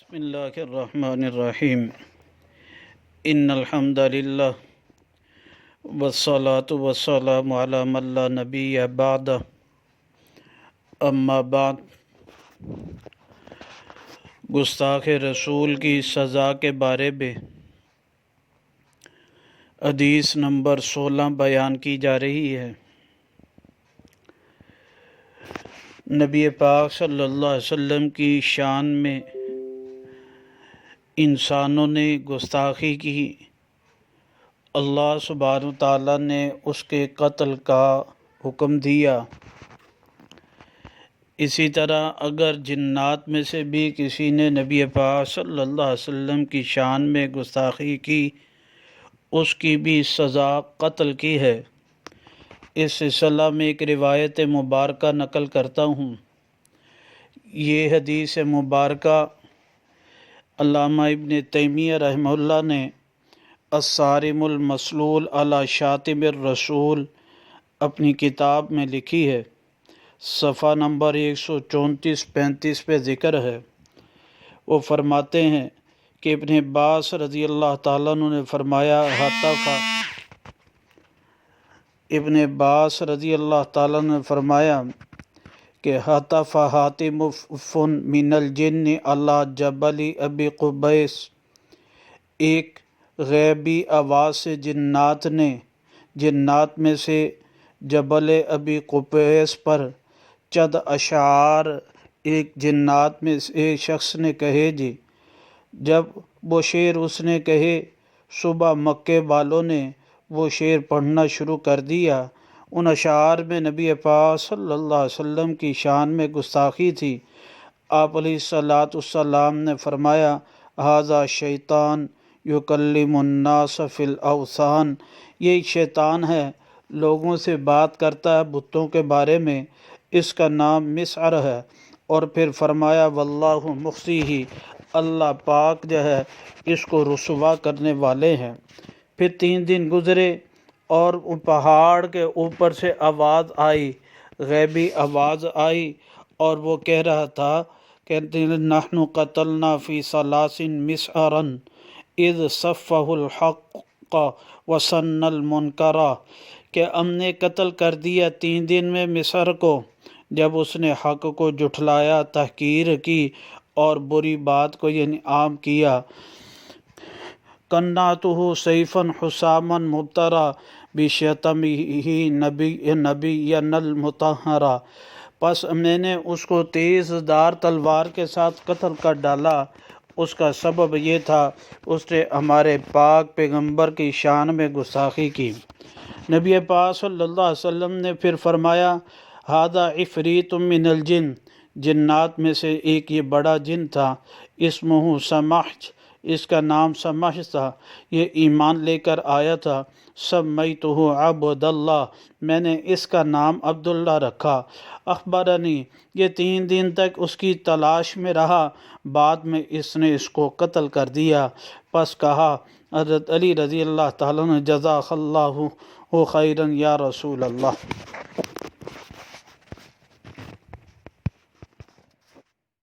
بسم اللہ الرحمن الرحیم ان الحمد للہ والصلاة والسلام علی من لا نبی بعد اما بعد گستاخ رسول کی سزا کے بارے میں حدیث نمبر 16 بیان کی جا رہی ہے۔ نبی پاک صلی اللہ علیہ وسلم کی شان میں انسانوں نے گستاخی کی، اللہ سبحانہ وتعالیٰ نے اس کے قتل کا حکم دیا۔ اسی طرح اگر جنات میں سے بھی کسی نے نبی پاک صلی اللہ علیہ وسلم کی شان میں گستاخی کی، اس کی بھی سزا قتل کی ہے۔ اس سلسلہ میں ایک روایت مبارکہ نقل کرتا ہوں۔ یہ حدیث مبارکہ علامہ ابن تیمیہ رحمہ اللہ نے الصارم المسلول علی شاتم الرسول اپنی کتاب میں لکھی ہے۔ صفحہ نمبر 134-35 پہ ذکر ہے۔ وہ فرماتے ہیں کہ ابن عباس رضی اللہ تعالیٰ عنہ نے فرمایا، ابن عباس رضی اللہ تعالیٰ عنہ نے فرمایا کہ حتف حاتم من الجن علی جبل ابی قبیس، ایک غیبی آواز سے جنات میں سے جبل ابی قبیس پر چند اشعار ایک جنات میں سے ایک شخص نے کہے جی۔ جب وہ شعر اس نے کہے، صبح مکے والوں نے وہ شعر پڑھنا شروع کر دیا۔ ان اشعار میں نبی پاک صلی اللہ علیہ وسلم کی شان میں گستاخی تھی۔ آپ علیہ السلام نے فرمایا، ھذا شیطان یکلم الناس فی الاوثان، یہ شیطان ہے، لوگوں سے بات کرتا ہے بتوں کے بارے میں، اس کا نام مسعر ہے۔ اور پھر فرمایا، واللہ مخزیہ، اللہ پاک جو ہے اس کو رسوا کرنے والے ہیں۔ پھر 3 دن گزرے اور پہاڑ کے اوپر سے آواز آئی، غیبی آواز آئی، اور وہ کہہ رہا تھا کہ نحن قتلنا فی ثلاث مسعرا اذ صفہ الحق وسن المنکر، کہ ہم نے قتل کر دیا 3 دن میں مسعر کو، جب اس نے حق کو جھٹلایا، تحقیر کی اور بری بات کو یعنی عام کیا۔ قنعتہ سیفا حساما مبترا بشتمہ نبیا المطہرا، پس میں نے اس کو تیز دھار تلوار کے ساتھ قتل کر ڈالا۔ اس کا سبب یہ تھا اس نے ہمارے پاک پیغمبر کی شان میں گستاخی کی۔ نبی پاک صلی اللہ علیہ وسلم نے پھر فرمایا، ھذا عفریت من الجن، جنات میں سے ایک یہ بڑا جن تھا، اسمہ سمحج، اس کا نام سمحج تھا، یہ ایمان لے کر آیا تھا۔ سمیتہ عبد اللہ، میں نے اس کا نام عبداللہ رکھا۔ اخبرنی، یہ 3 دن تک اس کی تلاش میں رہا، بعد میں اس نے اس کو قتل کر دیا۔ پس کہا حضرت علی رضی اللہ تعالیٰ عنہ، جزاک اللہ خیرا یا رسول اللہ۔